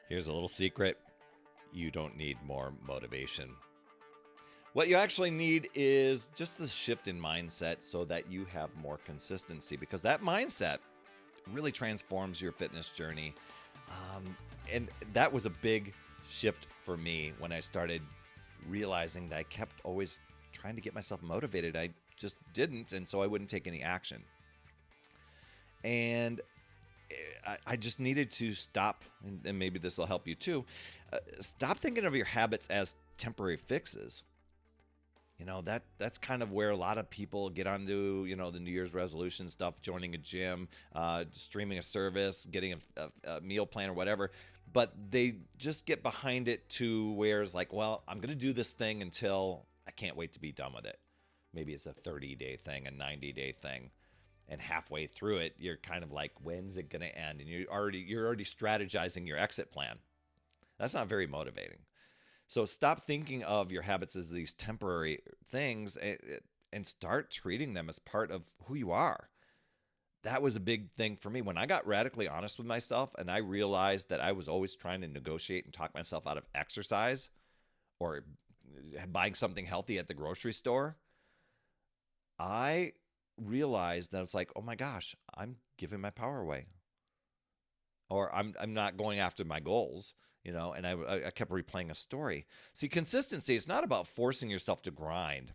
Here's a little secret: you don't need more motivation. What you actually need is just the shift in mindset so that you have more consistency, because that mindset really transforms your fitness journey. Um, and that was a big shift for me when I started realizing that I kept always trying to get myself motivated. I just didn't, and so I wouldn't take any action. And I just needed to stop, and maybe this will help you too. Stop thinking of your habits as temporary fixes. That's kind of where a lot of people get onto the New Year's resolution stuff, joining a gym, streaming a service, getting a meal plan or whatever. But they just get behind it to where it's like, well, I'm going to do this thing until I can't wait to be done with it. Maybe it's a 30-day thing, a 90-day thing, and halfway through it you're kind of like, when's it going to end? And you're already strategizing your exit plan. That's not very motivating. So stop thinking of your habits as these temporary things, and start treating them as part of who you are. That was a big thing for me when I got radically honest with myself, and I realized that I was always trying to negotiate and talk myself out of exercise or buying something healthy at the grocery store. I realized that it's like, oh my gosh, I'm giving my power away, or I'm not going after my goals, and I kept replaying a story. See, consistency, it's not about forcing yourself to grind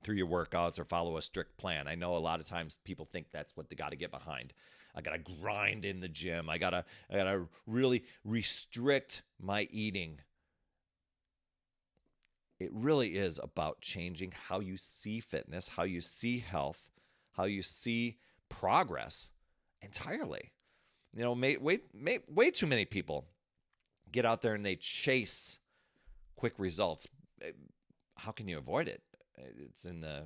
through your workouts or follow a strict plan. I know a lot of times people think that's what they got to get behind. I got to grind in the gym. I got to really restrict my eating. It really is about changing how you see fitness, how you see health, how you see progress entirely. Way too many people get out there and they chase quick results. How can you avoid it? It's in the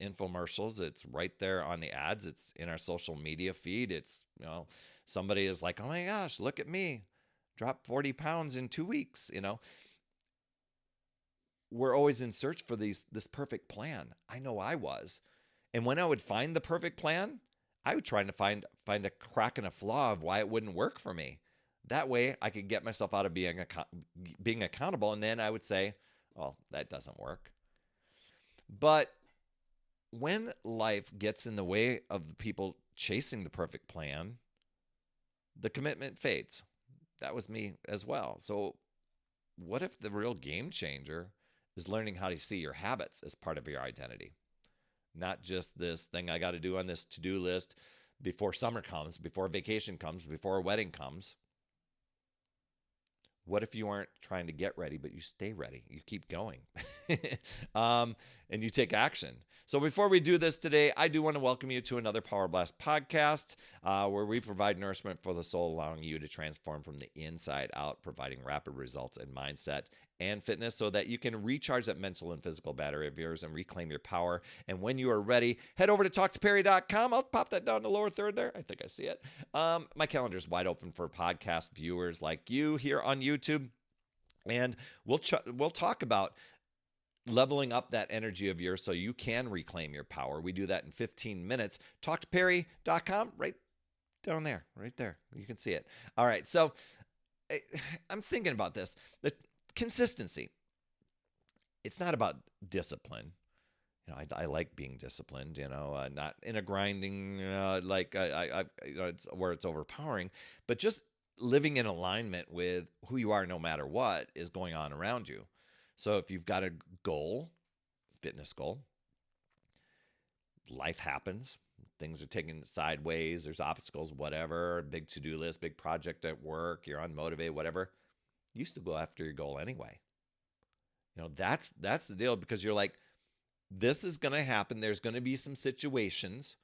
infomercials. It's right there on the ads. It's in our social media feed. It's, somebody is like, oh my gosh, look at me. Dropped 40 pounds in 2 weeks. We're always in search for this perfect plan. I know I was. And when I would find the perfect plan, I would try to find a crack and a flaw of why it wouldn't work for me. That way I could get myself out of being accountable. And then I would say, well, that doesn't work. But when life gets in the way of the people chasing the perfect plan, the commitment fades. That was me as well. So what if the real game changer is learning how to see your habits as part of your identity? Not just this thing I got to do on this to-do list before summer comes, before vacation comes, before a wedding comes. What if you aren't trying to get ready, but you stay ready? You keep going and you take action. So before we do this today, I do want to welcome you to another Power Blast podcast where we provide nourishment for the soul, allowing you to transform from the inside out, providing rapid results in mindset and fitness so that you can recharge that mental and physical battery of yours and reclaim your power. And when you are ready, head over to talktoperry.com. I'll pop that down in the lower third there. I think I see it. My calendar is wide open for podcast viewers like you here on YouTube. And we'll talk about leveling up that energy of yours so you can reclaim your power. We do that in 15 minutes. Talktoperry.com, right down there, right there. You can see it. All right. So I'm thinking about this. The consistency. It's not about discipline. I like being disciplined, not in a grinding, it's where it's overpowering, but just living in alignment with who you are no matter what is going on around you. So if you've got a goal, fitness goal, life happens. Things are taken sideways. There's obstacles, whatever, big to-do list, big project at work, you're unmotivated, whatever. You still go after your goal anyway. That's the deal, because you're like, this is going to happen. There's going to be some situations.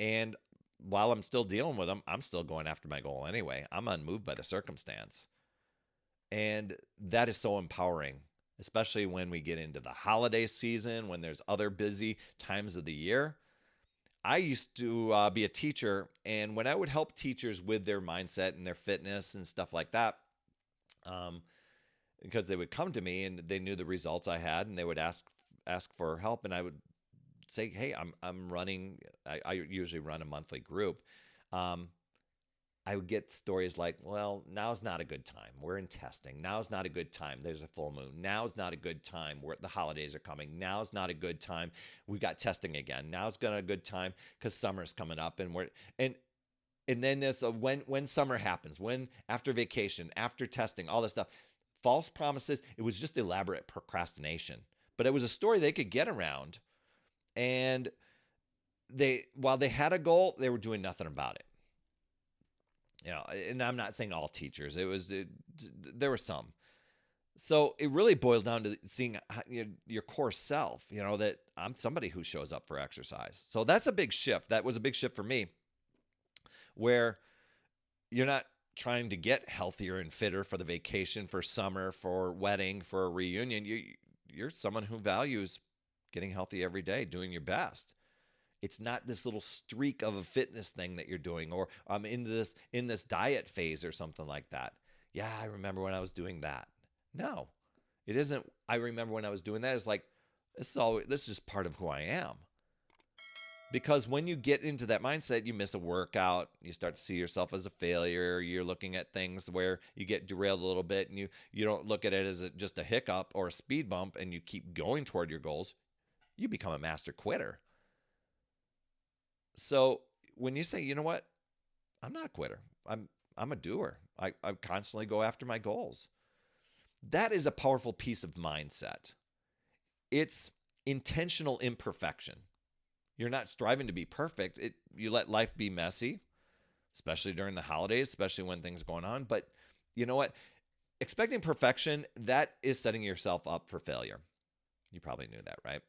And while I'm still dealing with them, I'm still going after my goal anyway. I'm unmoved by the circumstance. And that is so empowering, especially when we get into the holiday season, when there's other busy times of the year. I used to be a teacher, and when I would help teachers with their mindset and their fitness and stuff like that, because they would come to me and they knew the results I had, and they would ask for help, and I would say, hey, I'm running. I usually run a monthly group. I would get stories like, well, now's not a good time. We're in testing. Now's not a good time. There's a full moon. Now's not a good time. The holidays are coming. Now's not a good time. We got testing again. Now's gonna a good time because summer's coming up, and and and then there's a when summer happens, when after vacation, after testing, all this stuff. False promises. It was just elaborate procrastination, but it was a story they could get around, and while they had a goal, they were doing nothing about it. And I'm not saying all teachers. There were some. So it really boiled down to seeing your core self. That I'm somebody who shows up for exercise. So that's a big shift. That was a big shift for me, where you're not trying to get healthier and fitter for the vacation, for summer, for wedding, for a reunion. You're someone who values getting healthy every day, doing your best. It's not this little streak of a fitness thing that you're doing, or I'm in this diet phase or something like that. Yeah, I remember when I was doing that. No, it isn't. I remember when I was doing that. It's like this is just part of who I am. Because when you get into that mindset, you miss a workout, you start to see yourself as a failure. You're looking at things where you get derailed a little bit, and you don't look at it as just a hiccup or a speed bump, and you keep going toward your goals. You become a master quitter. So when you say, you know what, I'm not a quitter. I'm a doer. I constantly go after my goals. That is a powerful piece of mindset. It's intentional imperfection. You're not striving to be perfect. You let life be messy, especially during the holidays, especially when things are going on. But you know what? Expecting perfection, that is setting yourself up for failure. You probably knew that, right?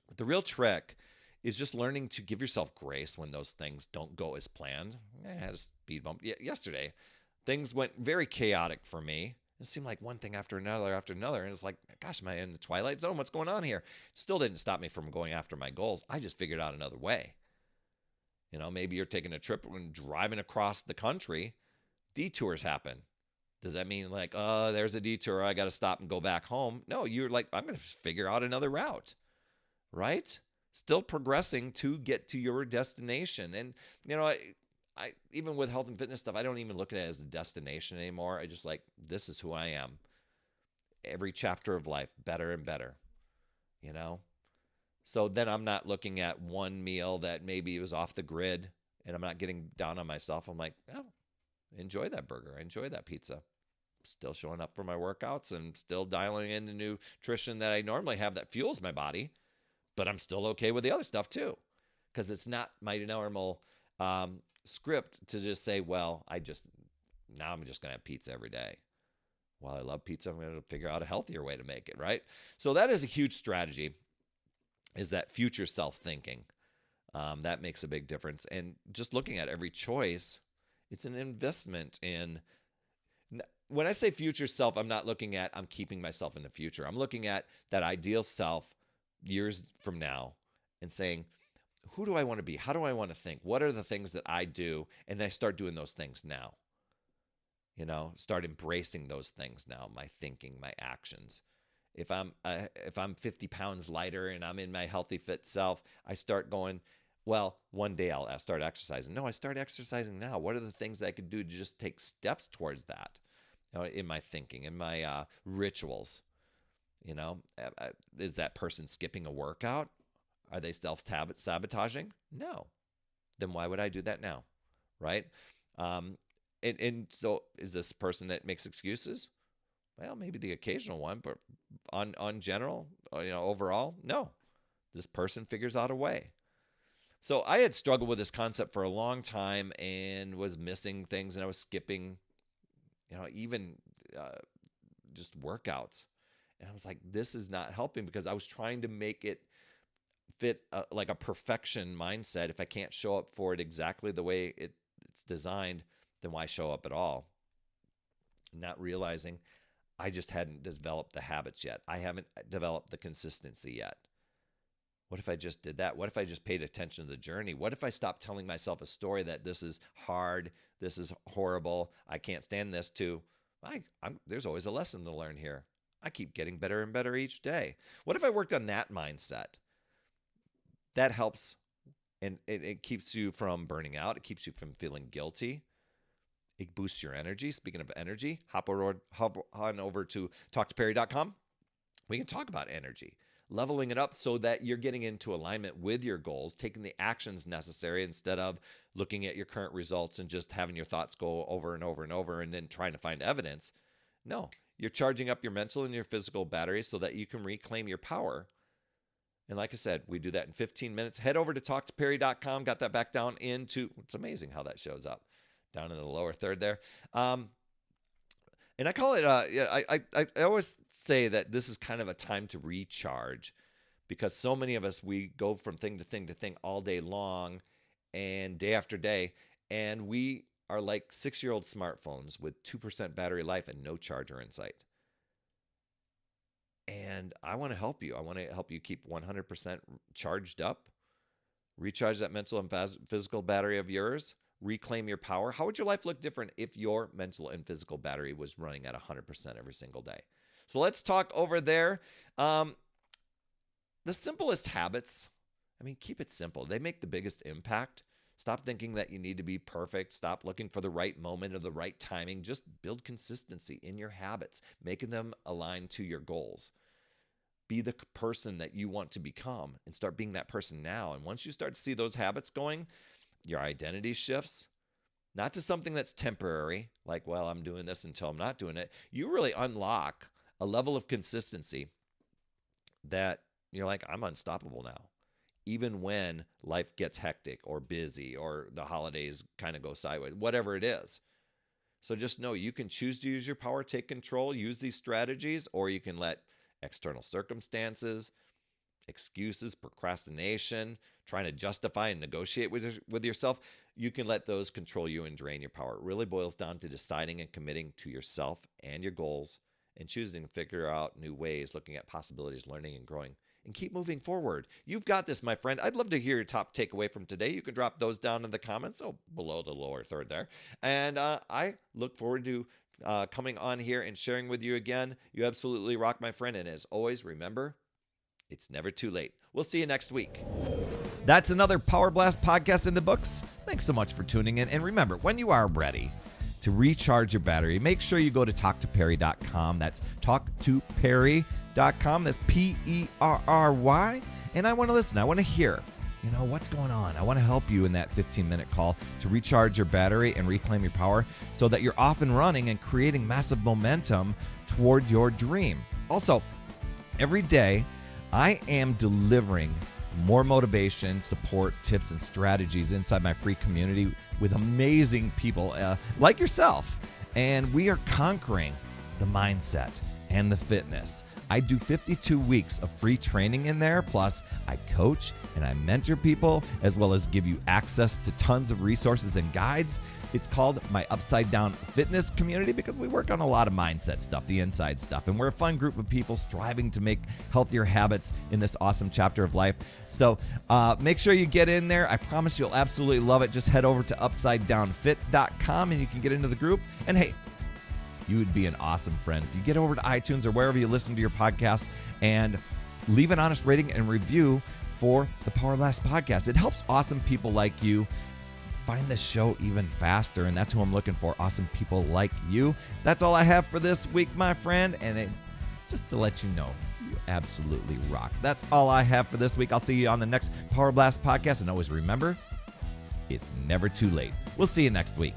But the real trick is just learning to give yourself grace when those things don't go as planned. I had a speed bump yesterday. Things went very chaotic for me. It seemed like one thing after another after another. And it's like, gosh, am I in the twilight zone? What's going on here? It still didn't stop me from going after my goals. I just figured out another way. Maybe you're taking a trip and driving across the country. Detours happen. Does that mean like, there's a detour, I got to stop and go back home? No, you're like, I'm going to figure out another route, right? Still progressing to get to your destination. And, I even with health and fitness stuff, I don't even look at it as a destination anymore. I just like, this is who I am. Every chapter of life, better and better, you know? So then I'm not looking at one meal that maybe was off the grid, and I'm not getting down on myself. I'm like, oh, enjoy that burger. Enjoy that pizza. Still showing up for my workouts and still dialing in the nutrition that I normally have that fuels my body, but I'm still okay with the other stuff too, because it's not my normal script to just say, well, now I'm just going to have pizza every day. While I love pizza, I'm going to figure out a healthier way to make it, right? So that is a huge strategy, is that future self thinking. That makes a big difference. And just looking at every choice, it's an investment in. When I say future self, I'm not looking at I'm keeping myself in the future. I'm looking at that ideal self years from now and saying, who do I want to be? How do I want to think? What are the things that I do? And I start doing those things now. Start embracing those things now, my thinking, my actions. If I'm 50 pounds lighter and I'm in my healthy, fit self, I start going, well, one day I'll start exercising. No, I start exercising now. What are the things that I could do to just take steps towards that? In my thinking, in my rituals. Is that person skipping a workout? Are they self-sabotaging? No. Then why would I do that now? Right? And so is this person that makes excuses? Well, maybe the occasional one, but on general, overall, no. This person figures out a way. So I had struggled with this concept for a long time and was missing things, and I was skipping, even just workouts. And I was like, this is not helping, because I was trying to make it fit like a perfection mindset. If I can't show up for it exactly the way it's designed, then why show up at all? Not realizing I just hadn't developed the habits yet. I haven't developed the consistency yet. What if I just did that? What if I just paid attention to the journey? What if I stopped telling myself a story that this is hard, this is horrible, I can't stand this, to there's always a lesson to learn here. I keep getting better and better each day. What if I worked on that mindset? That helps, and it keeps you from burning out. It keeps you from feeling guilty. It boosts your energy. Speaking of energy, hop on over to talktoperry.com. We can talk about energy, leveling it up so that you're getting into alignment with your goals, taking the actions necessary instead of looking at your current results and just having your thoughts go over and over and over and then trying to find evidence. No, you're charging up your mental and your physical batteries so that you can reclaim your power. And like I said, we do that in 15 minutes. Head over to talktoperry.com. Got that back down into, it's amazing how that shows up down in the lower third there. And I call it, I always say that this is kind of a time to recharge, because so many of us, we go from thing to thing to thing all day long and day after day. And we are like 6-year-old smartphones with 2% battery life and no charger in sight. And I want to help you. I want to help you keep 100% charged up, recharge that mental and physical battery of yours, reclaim your power. How would your life look different if your mental and physical battery was running at 100% every single day? So let's talk over there. The simplest habits, keep it simple. They make the biggest impact. Stop thinking that you need to be perfect. Stop looking for the right moment or the right timing. Just build consistency in your habits, making them align to your goals. Be the person that you want to become and start being that person now. And once you start to see those habits going, your identity shifts, not to something that's temporary, like, well, I'm doing this until I'm not doing it. You really unlock a level of consistency that you're like, I'm unstoppable now. Even when life gets hectic or busy or the holidays kind of go sideways, whatever it is. So just know you can choose to use your power, take control, use these strategies, or you can let external circumstances, excuses, procrastination, trying to justify and negotiate with yourself, you can let those control you and drain your power. It really boils down to deciding and committing to yourself and your goals and choosing to figure out new ways, looking at possibilities, learning and growing, and keep moving forward. You've got this, my friend. I'd love to hear your top takeaway from today. You can drop those down in the comments, below the lower third there. And I look forward to coming on here and sharing with you again. You absolutely rock, my friend. And as always, remember, it's never too late. We'll see you next week. That's another Power Blast podcast in the books. Thanks so much for tuning in. And remember, when you are ready to recharge your battery, make sure you go to talktoperry.com. That's talktoperry.com. That's Perry. And I want to listen. I want to hear, what's going on. I want to help you in that 15-minute call to recharge your battery and reclaim your power so that you're off and running and creating massive momentum toward your dream. Also, every day, I am delivering more motivation, support, tips, and strategies inside my free community with amazing people like yourself. And we are conquering the mindset and the fitness. I do 52 weeks of free training in there. Plus, I coach and I mentor people, as well as give you access to tons of resources and guides. It's called my Upside Down Fitness community because we work on a lot of mindset stuff, the inside stuff. And we're a fun group of people striving to make healthier habits in this awesome chapter of life. So make sure you get in there. I promise you'll absolutely love it. Just head over to upsidedownfit.com and you can get into the group. And hey, you would be an awesome friend if you get over to iTunes or wherever you listen to your podcast and leave an honest rating and review for the Power Blast podcast. It helps awesome people like you find this show even faster, and that's who I'm looking for, awesome people like you. That's all I have for this week, my friend, and just to let you know, you absolutely rock. That's all I have for this week. I'll see you on the next Power Blast podcast, and always remember, it's never too late. We'll see you next week.